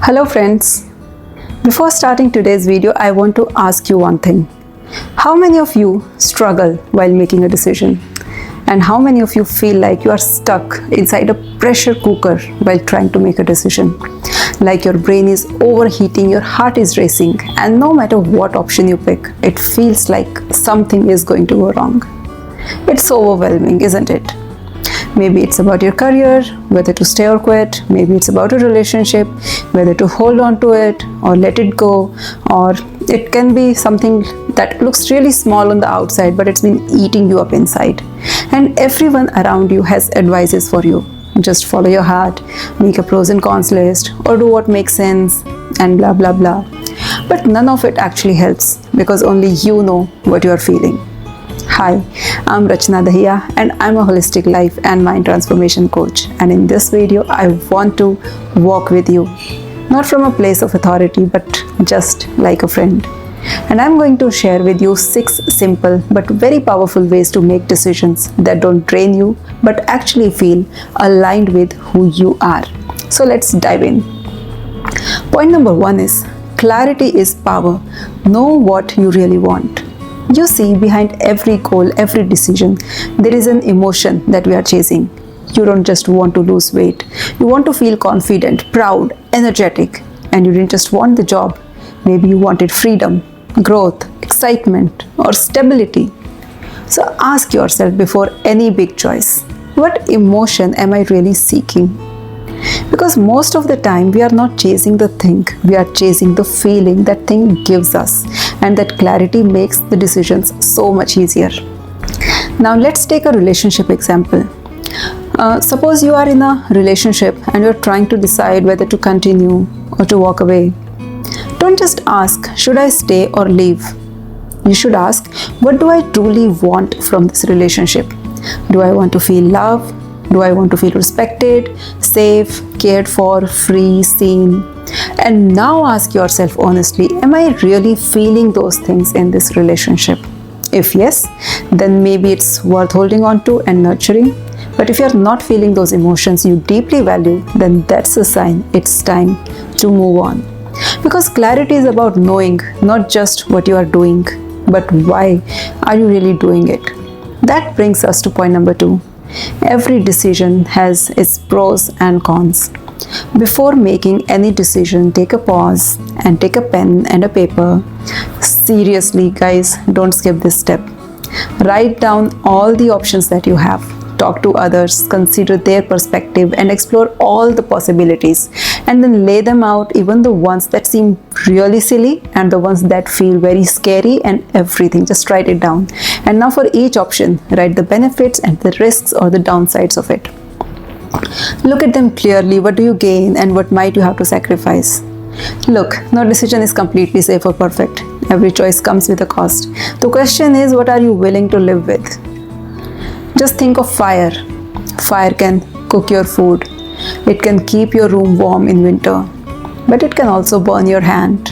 Hello friends, before starting today's video, I want to ask you one thing. How many of you struggle while making a decision? And how many of you feel like you are stuck inside a pressure cooker while trying to make a decision? Like your brain is overheating, your heart is racing, and no matter what option you pick, it feels like something is going to go wrong. It's overwhelming, isn't it? Maybe it's about your career, whether to stay or quit. Maybe it's about a relationship, whether to hold on to it or let it go. Or it can be something that looks really small on the outside, but it's been eating you up inside. And everyone around you has advices for you. Just follow your heart, make a pros and cons list, or do what makes sense, and blah blah blah. But none of it actually helps because only you know what you are feeling. Hi, I'm Rachna Dahiya and I'm a holistic life and mind transformation coach. And in this video, I want to walk with you, not from a place of authority, but just like a friend. And I'm going to share with you 6 simple but very powerful ways to make decisions that don't drain you, but actually feel aligned with who you are. So let's dive in. Point number 1 is clarity is power. Know what you really want. You see, behind every goal, every decision, there is an emotion that we are chasing. You don't just want to lose weight. You want to feel confident, proud, energetic. And you didn't just want the job. Maybe you wanted freedom, growth, excitement, or stability. So ask yourself before any big choice, what emotion am I really seeking? Because most of the time we are not chasing the thing, we are chasing the feeling that thing gives us, and that clarity makes the decisions so much easier. Now let's take a relationship example. Suppose you are in a relationship and you're trying to decide whether to continue or to walk away. Don't just ask, should I stay or leave? You should ask, what do I truly want from this relationship? Do I want to feel love? Do I want to feel respected, safe, cared for, free, seen? And now ask yourself honestly, am I really feeling those things in this relationship? If yes, then maybe it's worth holding on to and nurturing. But if you're not feeling those emotions you deeply value, then that's a sign it's time to move on. Because clarity is about knowing not just what you are doing, but why are you really doing it? That brings us to point number 2. Every decision has its pros and cons. Before making any decision, take a pause and take a pen and a paper. Seriously, guys, don't skip this step. Write down all the options that you have. Talk to others, consider their perspective, and explore all the possibilities. And then lay them out, even the ones that seem really silly and the ones that feel very scary, and everything. Just write it down. And now for each option, write the benefits and the risks or the downsides of it. Look at them clearly. What do you gain and what might you have to sacrifice? Look, no decision is completely safe or perfect. Every choice comes with a cost. The question is, what are you willing to live with? Just think of fire. Fire can cook your food. It can keep your room warm in winter. But it can also burn your hand.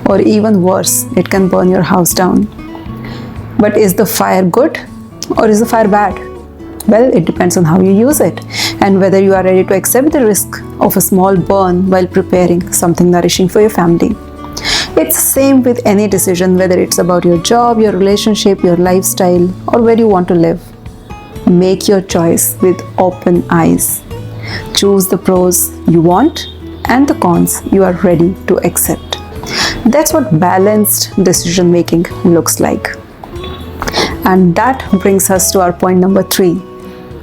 Or even worse, it can burn your house down. But is the fire good or is the fire bad? Well, it depends on how you use it and whether you are ready to accept the risk of a small burn while preparing something nourishing for your family. It's the same with any decision, whether it's about your job, your relationship, your lifestyle, or where you want to live. Make your choice with open eyes. Choose the pros you want and the cons you are ready to accept. That's what balanced decision making looks like. And that brings us to our point number 3.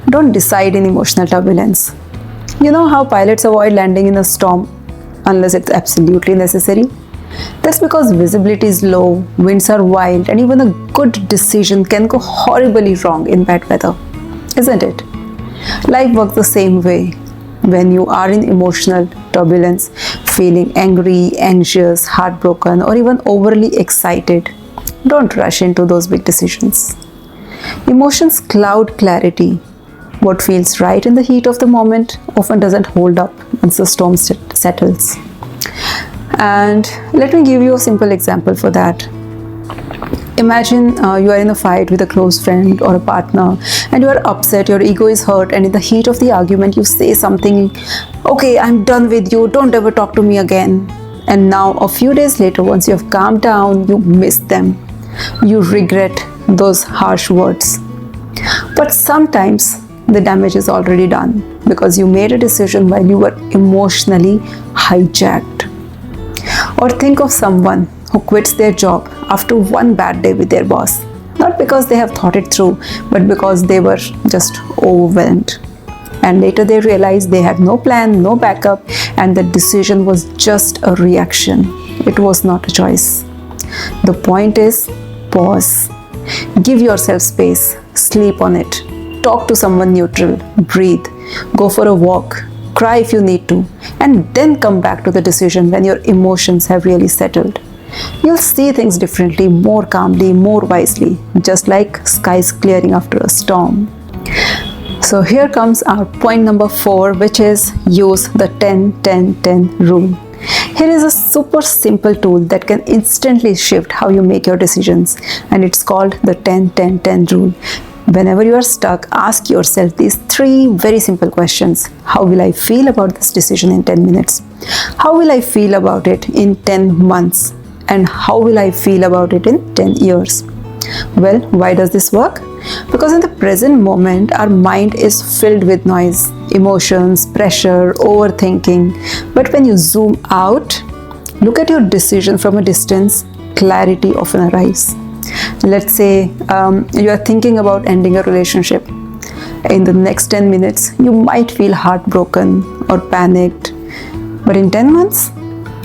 Don't decide in emotional turbulence. You know how pilots avoid landing in a storm unless it's absolutely necessary? That's because visibility is low, winds are wild, and even a good decision can go horribly wrong in bad weather, isn't it? Life works the same way. When you are in emotional turbulence, feeling angry, anxious, heartbroken, or even overly excited, don't rush into those big decisions. Emotions cloud clarity. What feels right in the heat of the moment often doesn't hold up once the storm settles. And let me give you a simple example for that. Imagine you are in a fight with a close friend or a partner, and you are upset, your ego is hurt, and in the heat of the argument, you say something, okay, I'm done with you, don't ever talk to me again. And now, a few days later, once you have calmed down, you miss them. You regret those harsh words. But sometimes the damage is already done because you made a decision while you were emotionally hijacked. Or think of someone who quits their job after one bad day with their boss. Not because they have thought it through, but because they were just overwhelmed. And later they realized they had no plan, no backup, and the decision was just a reaction. It was not a choice. The point is, pause. Give yourself space. Sleep on it. Talk to someone neutral. Breathe. Go for a walk. Cry if you need to. And then come back to the decision when your emotions have really settled. You'll see things differently, more calmly, more wisely, just like skies clearing after a storm. So here comes our point number 4, which is use the 10-10-10 rule. Here is a super simple tool that can instantly shift how you make your decisions, and it's called the 10-10-10 rule. Whenever you are stuck, ask yourself these 3 very simple questions. How will I feel about this decision in 10 minutes? How will I feel about it in 10 months? And how will I feel about it in 10 years? Well, why does this work? Because in the present moment, our mind is filled with noise, emotions, pressure, overthinking. But when you zoom out, look at your decision from a distance, clarity often arrives. Let's say you are thinking about ending a relationship. In the next 10 minutes, you might feel heartbroken or panicked. But in 10 months,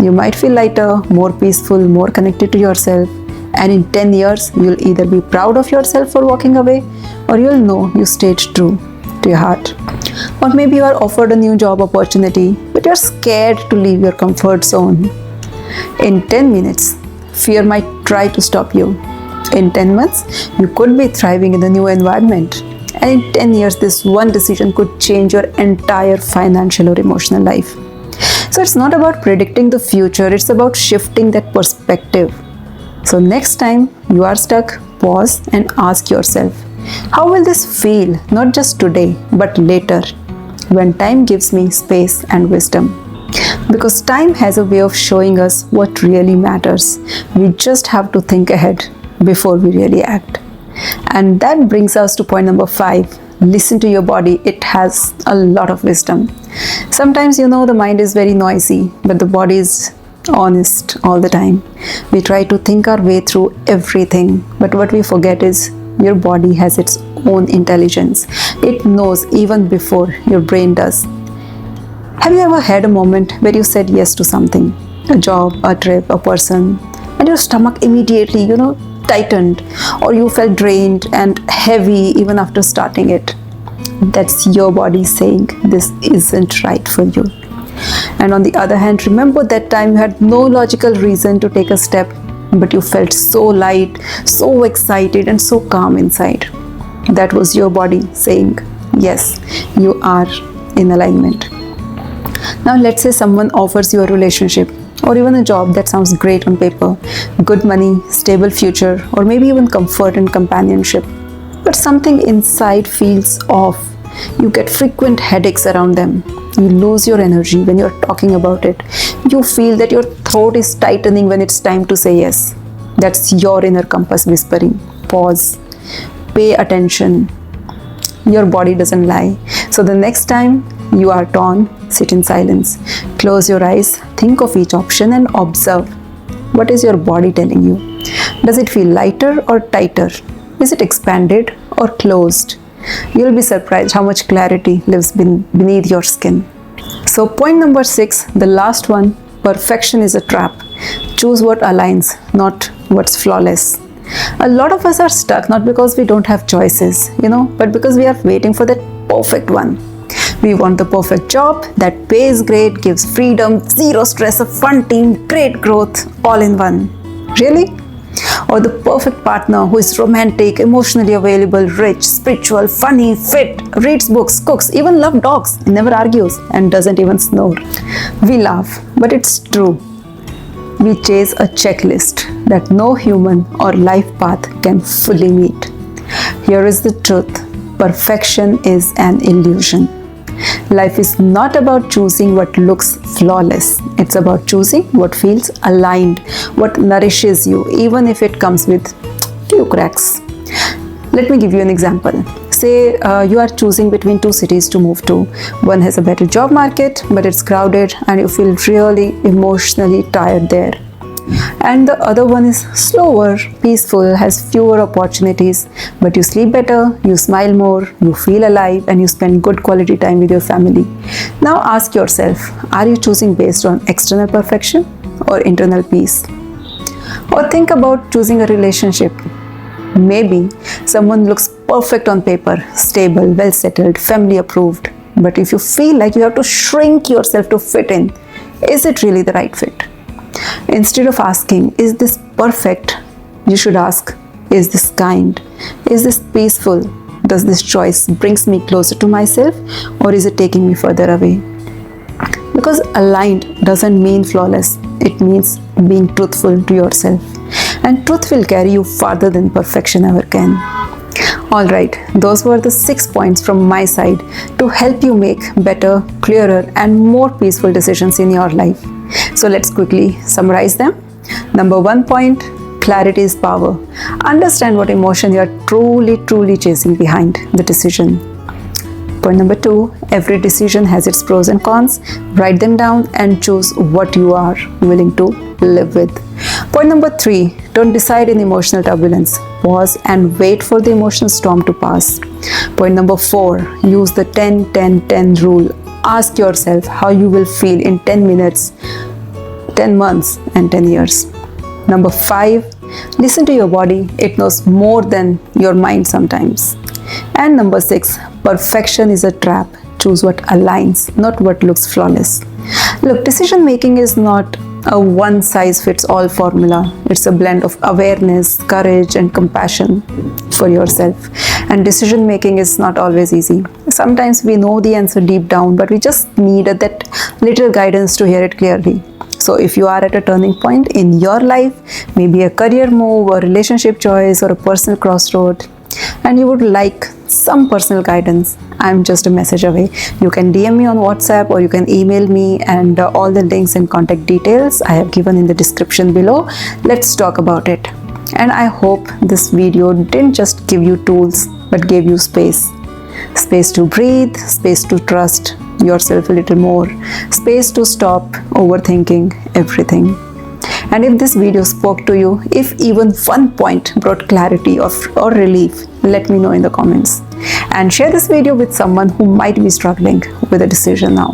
you might feel lighter, more peaceful, more connected to yourself. And in 10 years, you'll either be proud of yourself for walking away, or you'll know you stayed true to your heart. Or maybe you are offered a new job opportunity, but you're scared to leave your comfort zone. In 10 minutes, fear might try to stop you. In 10 months, you could be thriving in the new environment. And in 10 years, this one decision could change your entire financial or emotional life. So it's not about predicting the future, it's about shifting that perspective. So next time you are stuck, pause and ask yourself, how will this feel, not just today, but later, when time gives me space and wisdom? Because time has a way of showing us what really matters. We just have to think ahead before we really act. And that brings us to point number 5. Listen to your body. It has a lot of wisdom. Sometimes the mind is very noisy, but the body is honest all the time. We try to think our way through everything, but what we forget is your body has its own intelligence. It knows even before your brain does. Have you ever had a moment where you said yes to something, a job, a trip, a person, and your stomach immediately, tightened, or you felt drained and heavy even after starting it? That's your body saying this isn't right for you. And on the other hand, remember that time you had no logical reason to take a step, but you felt so light, so excited, and so calm inside. That was your body saying, yes, you are in alignment. Now let's say someone offers you a relationship or even a job that sounds great on paper, good money, stable future, or maybe even comfort and companionship. But something inside feels off. You get frequent headaches around them. You lose your energy when you're talking about it. You feel that your throat is tightening when it's time to say yes. That's your inner compass whispering. Pause. Pay attention. Your body doesn't lie. So the next time you are torn, sit in silence. Close your eyes, think of each option and observe. What is your body telling you? Does it feel lighter or tighter? Is it expanded or closed? You'll be surprised how much clarity lives beneath your skin. So point number 6, the last one, perfection is a trap. Choose what aligns, not what's flawless. A lot of us are stuck not because we don't have choices, but because we are waiting for that perfect one. We want the perfect job that pays great, gives freedom, zero stress, a fun team, great growth, all in one. Really? Or the perfect partner who is romantic, emotionally available, rich, spiritual, funny, fit, reads books, cooks, even loves dogs, never argues, and doesn't even snore. We laugh, but it's true. We chase a checklist that no human or life path can fully meet. Here is the truth: perfection is an illusion. Life is not about choosing what looks flawless. It's about choosing what feels aligned, what nourishes you, even if it comes with few cracks. Let me give you an example. Say you are choosing between two cities to move to. One has a better job market, but it's crowded and you feel really emotionally tired there. And the other one is slower, peaceful, has fewer opportunities, but you sleep better, you smile more, you feel alive, and you spend good quality time with your family. Now ask yourself, are you choosing based on external perfection or internal peace? Or think about choosing a relationship. Maybe someone looks perfect on paper, stable, well settled, family approved. But if you feel like you have to shrink yourself to fit in, is it really the right fit? Instead of asking, is this perfect? You should ask, is this kind? Is this peaceful? Does this choice brings me closer to myself, or is it taking me further away? Because aligned doesn't mean flawless. It means being truthful to yourself. And truth will carry you farther than perfection ever can. Alright, those were the 6 points from my side to help you make better, clearer, and more peaceful decisions in your life. So let's quickly summarize them. Number 1 point, clarity is power. Understand what emotion you are truly chasing behind the decision. Point number 2, every decision has its pros and cons. Write them down and choose what you are willing to live with. Point number 3, don't decide in emotional turbulence. Pause and wait for the emotional storm to pass. Point number 4, use the 10-10-10 rule. Ask yourself how you will feel in 10 minutes, 10 months, and 10 years. Number 5, listen to your body. It knows more than your mind sometimes. And number 6, perfection is a trap. Choose what aligns, not what looks flawless. Look, decision making is not a one-size-fits-all formula. It's a blend of awareness, courage, and compassion for yourself. And decision making is not always easy. Sometimes we know the answer deep down, but we just need that little guidance to hear it clearly. So if you are at a turning point in your life, maybe a career move or relationship choice or a personal crossroad, and you would like some personal guidance, I'm just a message away. You can DM me on WhatsApp or you can email me, and all the links and contact details I have given in the description below. Let's talk about it. And I hope this video didn't just give you tools but gave you space. Space to breathe, space to trust yourself a little more, space to stop overthinking everything. And if this video spoke to you, if even one point brought clarity or relief, let me know in the comments. And share this video with someone who might be struggling with a decision now.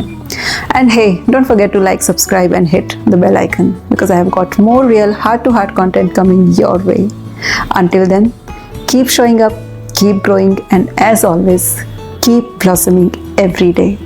And hey, don't forget to like, subscribe, and hit the bell icon, because I have got more real heart-to-heart content coming your way. Until then, keep showing up, keep growing, and as always, keep blossoming every day.